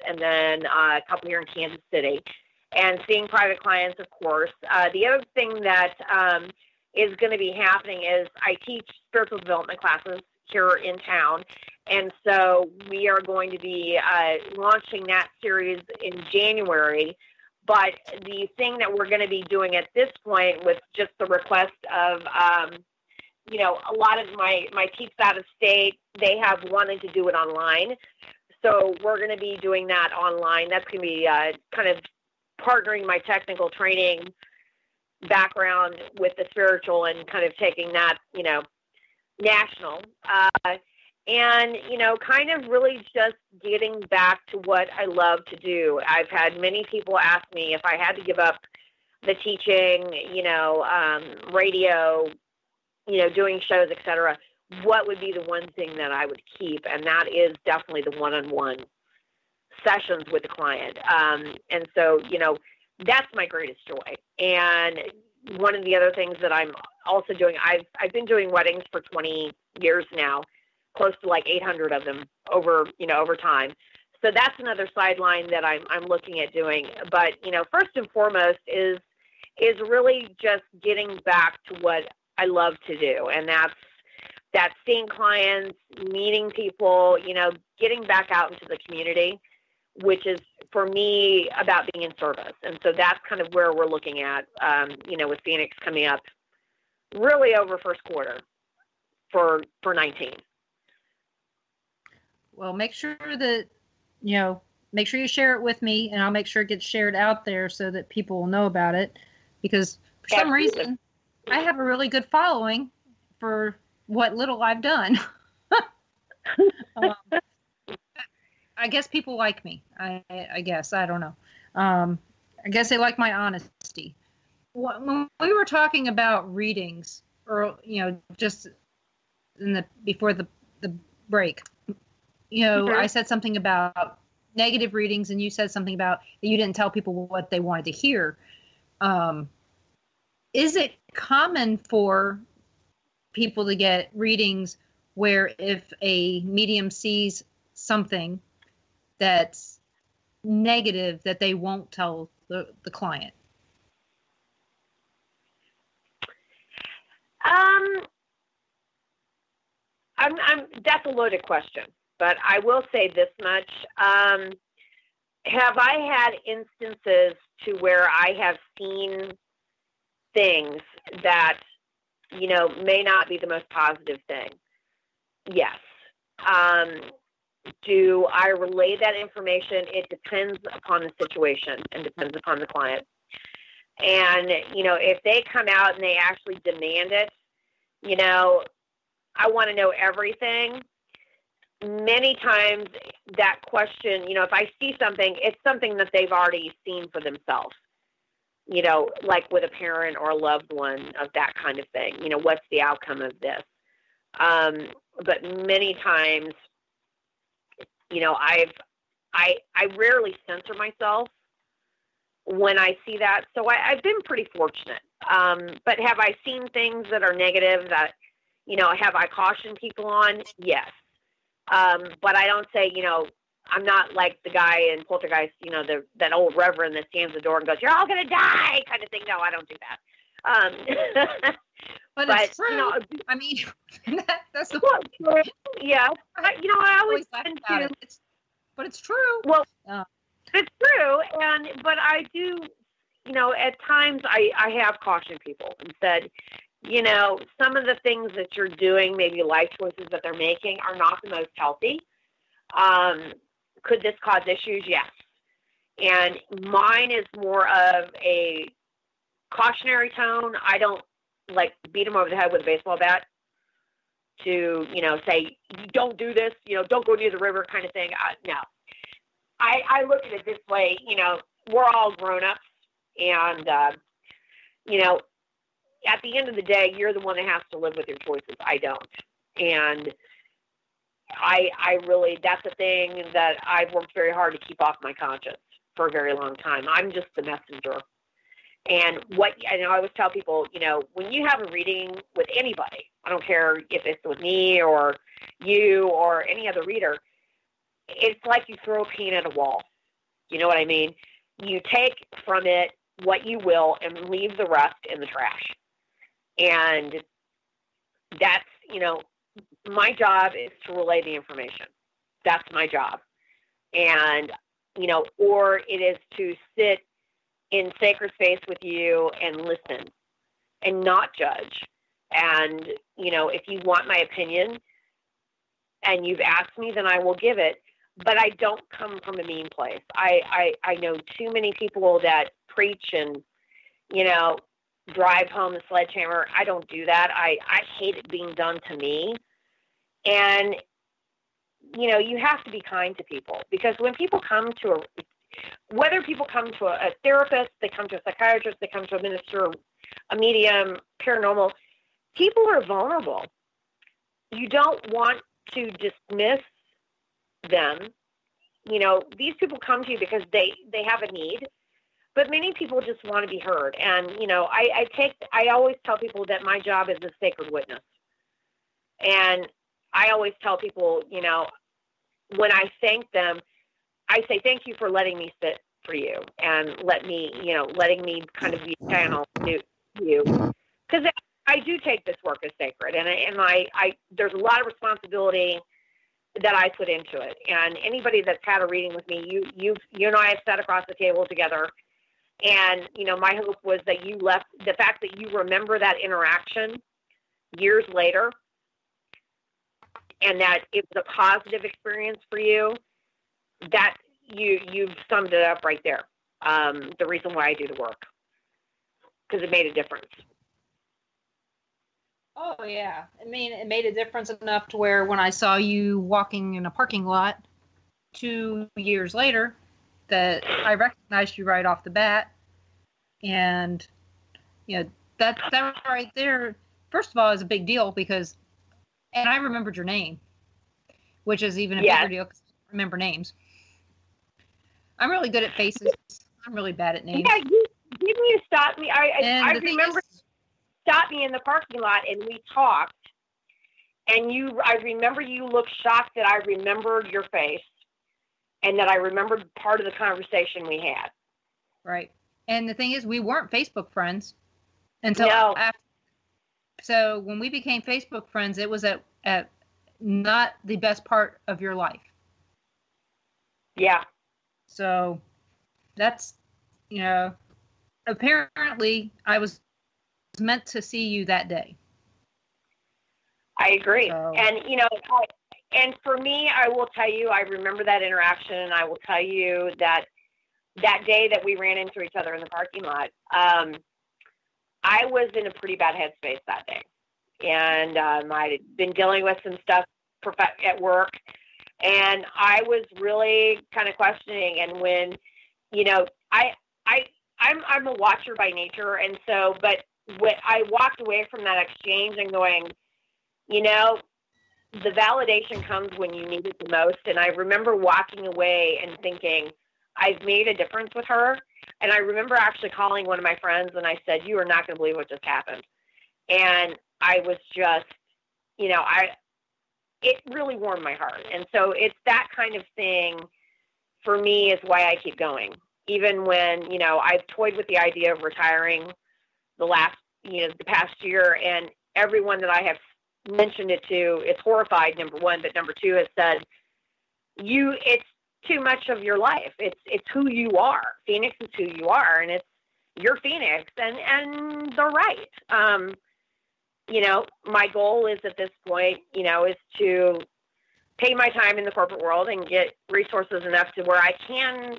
and then a couple here in Kansas City, and seeing private clients, of course. The other thing that is going to be happening is I teach spiritual development classes here in town. And so we are going to be launching that series in January. But the thing that we're going to be doing at this point, with just the request of, a lot of my teachers out of state, they have wanted to do it online. So we're going to be doing that online. That's going to be kind of partnering my technical training background with the spiritual and kind of taking that, national. And, kind of really just getting back to what I love to do. I've had many people ask me if I had to give up the teaching, radio, doing shows, etc., what would be the one thing that I would keep? And that is definitely the one-on-one sessions with the client. And so, that's my greatest joy. And one of the other things that I'm also doing, I've been doing weddings for 20 years now, close to like 800 of them over time. So that's another sideline that I'm looking at doing. But, first and foremost is really just getting back to what I love to do. And that's seeing clients, meeting people, getting back out into the community, which is for me about being in service. And so that's kind of where we're looking at, with Phoenix coming up really over first quarter for 19. Well, make sure that, make sure you share it with me, and I'll make sure it gets shared out there so that people will know about it, because for some reason I have a really good following for what little I've done. I guess people like me. I guess. I don't know. I guess they like my honesty. When we were talking about readings, or, just before the break, mm-hmm. I said something about negative readings, and you said something about that you didn't tell people what they wanted to hear. Is it common for people to get readings where if a medium sees something that's negative, that they won't tell the client? That's a loaded question, but I will say this much. Have I had instances to where I have seen things that, may not be the most positive thing? Yes. Do I relay that information? It depends upon the situation and depends upon the client. And, if they come out and they actually demand it, I want to know everything. Many times that question, if I see something, it's something that they've already seen for themselves, like with a parent or a loved one of that kind of thing. What's the outcome of this? But many times, I rarely censor myself when I see that. So I've been pretty fortunate. But have I seen things that are negative that, have I cautioned people on? Yes. But I don't say, I'm not like the guy in Poltergeist, that old reverend that stands at the door and goes, "You're all going to die," kind of thing. No, I don't do that. But it's true. I mean, that's the point. Yeah. I always tend to. But it's true. Well, it's true. But I do, at times I have cautioned people and said, some of the things that you're doing, maybe life choices that they're making, are not the most healthy. Could this cause issues? Yes. And mine is more of a cautionary tone. I don't beat them over the head with a baseball bat to, say, don't do this, don't go near the river kind of thing. No. I look at it this way, we're all grown-ups, and, at the end of the day, you're the one that has to live with your choices. I don't. And I really, that's a thing that I've worked very hard to keep off my conscience for a very long time. I'm just the messenger. And I always tell people, when you have a reading with anybody, I don't care if it's with me or you or any other reader, it's like you throw paint at a wall. You know what I mean? You take from it what you will and leave the rest in the trash. And that's, my job is to relay the information. That's my job. And, or it is to sit in sacred space with you and listen and not judge. And, if you want my opinion and you've asked me, then I will give it. But I don't come from a mean place. I know too many people that preach and, drive home the sledgehammer. I don't do that. I hate it being done to me. And, you have to be kind to people, because when people come to whether people come to a therapist, they come to a psychiatrist, they come to a minister, a medium, paranormal, people are vulnerable. You don't want to dismiss them. These people come to you because they have a need, but many people just want to be heard. And, I always tell people that my job is a sacred witness. And I always tell people, when I thank them, I say, thank you for letting me sit for you and letting me kind of be a channel to you. Because I do take this work as sacred, and I there's a lot of responsibility that I put into it. And anybody that's had a reading with me, you and I have sat across the table together, and my hope was that you left, the fact that you remember that interaction years later, and that it was a positive experience for you, that you've summed it up right there. The reason why I do the work, because it made a difference. Oh, yeah. I mean, it made a difference enough to where when I saw you walking in a parking lot 2 years later, that I recognized you right off the bat. And, that right there, first of all, is a big deal because, and I remembered your name, which is even a bigger deal because I remember names. I'm really good at faces. I'm really bad at names. Yeah, didn't you stop me? I remember stopped me in the parking lot and we talked, and I remember you looked shocked that I remembered your face and that I remembered part of the conversation we had. Right. And the thing is, we weren't Facebook friends until after. So when we became Facebook friends, it was at not the best part of your life. Yeah. So that's, apparently I was meant to see you that day. I agree. So. And, and for me, I will tell you, I remember that interaction, and I will tell you that day that we ran into each other in the parking lot, I was in a pretty bad headspace that day. And I'd been dealing with some stuff at work, and I was really kind of questioning. And when, I'm a watcher by nature, and so, but when I walked away from that exchange and going, the validation comes when you need it the most. And I remember walking away and thinking, I've made a difference with her. And I remember actually calling one of my friends, and I said, you are not going to believe what just happened. And I was just, it really warmed my heart. And so it's that kind of thing for me is why I keep going. Even when, I've toyed with the idea of retiring the past year, and everyone that I have mentioned it to is horrified, number one, but number two has said, it's too much of your life. It's who you are. Phoenix is who you are, and you're Phoenix, and they're right. My goal is at this point, is to pay my time in the corporate world and get resources enough to where I can,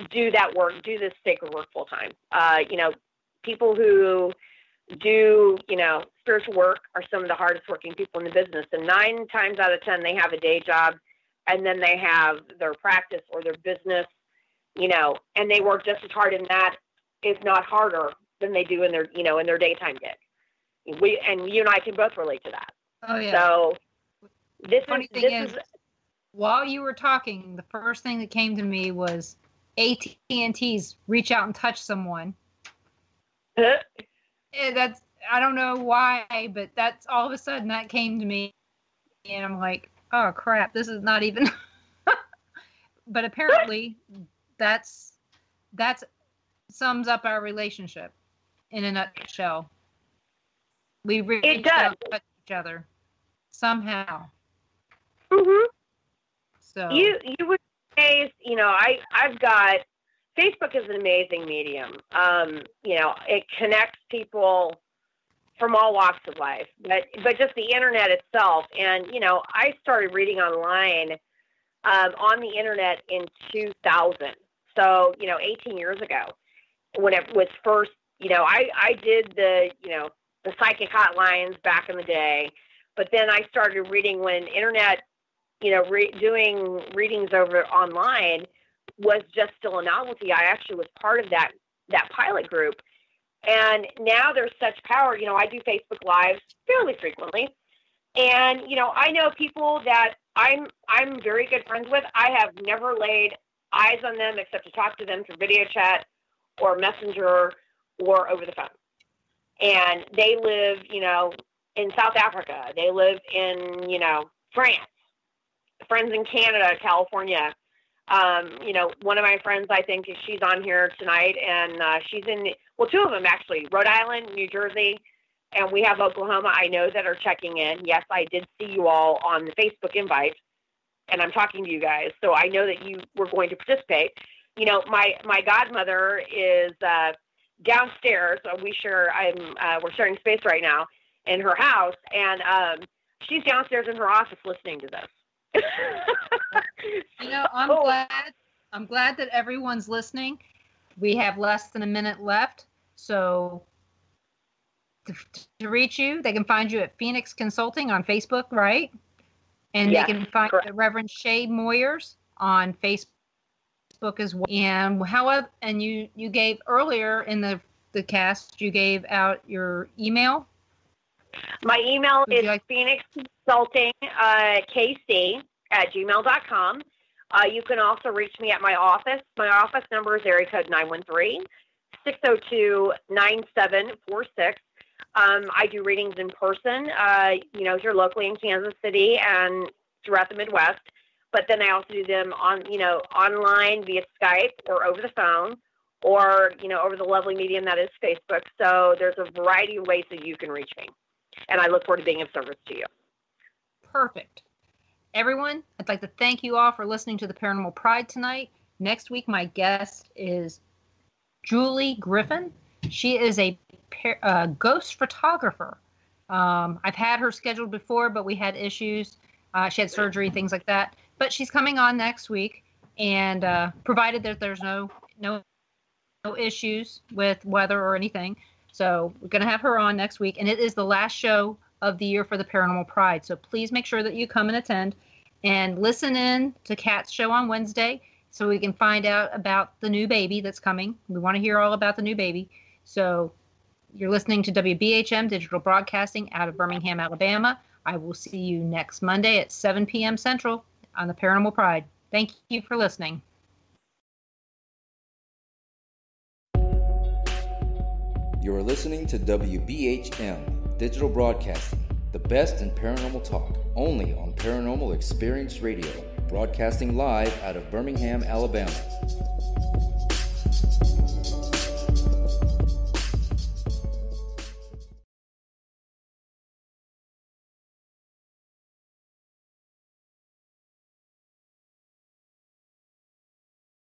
do that work, do this sacred work full time. People who do, spiritual work are some of the hardest working people in the business. And 9 times out of 10, they have a day job, and then they have their practice or their business, and they work just as hard in that, if not harder, than they do in their, in their daytime gig. You and I can both relate to that. Oh, yeah. So this is, while you were talking, the first thing that came to me was AT&T's reach out and touch someone. That's, I don't know why, but that's all of a sudden that came to me, and I'm like, oh crap, this is not even but apparently that's sums up our relationship in a nutshell. We reach out to each other somehow. Mm-hmm. So you would say, I've got Facebook is an amazing medium. It connects people from all walks of life, but just the internet itself. And I started reading online on the internet in 2000. So 18 years ago, when it was first. I did the psychic hotlines back in the day, but then I started reading when internet, doing readings over online was just still a novelty. I actually was part of that pilot group. And now there's such power. I do Facebook Lives fairly frequently. And, I know people that I'm very good friends with. I have never laid eyes on them except to talk to them through video chat or Messenger or over the phone. And they live, in South Africa. They live in, France. Friends in Canada, California. One of my friends, I think she's on here tonight, and she's in, two of them actually, Rhode Island, New Jersey, and we have Oklahoma, I know, that are checking in. Yes, I did see you all on the Facebook invite, and I'm talking to you guys, so I know that you were going to participate. My godmother is downstairs, so we're sharing space right now in her house, and she's downstairs in her office listening to this. I'm glad that everyone's listening. We have less than a minute left, so to reach you, they can find you at Phoenix Consulting on Facebook, right? And yes, they can find Reverend Shay Moyers on Facebook as well. And you gave earlier in the cast, you gave out your email. My email is Phoenix Consulting KC@gmail.com. You can also reach me at my office. My office number is area code 913-602-9746. I do readings in person, here locally in Kansas City and throughout the Midwest. But then I also do them online via Skype or over the phone or, over the lovely medium that is Facebook. So there's a variety of ways that you can reach me. And I look forward to being of service to you. Perfect. Everyone, I'd like to thank you all for listening to the Paranormal Pride tonight. Next week, my guest is Julie Griffin. She is a ghost photographer. I've had her scheduled before, but we had issues. She had surgery, things like that. But she's coming on next week, and provided that there's no issues with weather or anything. So we're going to have her on next week, and it is the last show of the year for the Paranormal Pride. So please make sure that you come and attend and listen in to Kat's show on Wednesday so we can find out about the new baby that's coming. We want to hear all about the new baby. So you're listening to WBHM Digital Broadcasting out of Birmingham, Alabama. I will see you next Monday at 7 p.m. Central on the Paranormal Pride. Thank you for listening. You are listening to WBHM Digital Broadcasting, the best in paranormal talk, only on Paranormal Experience Radio, broadcasting live out of Birmingham, Alabama.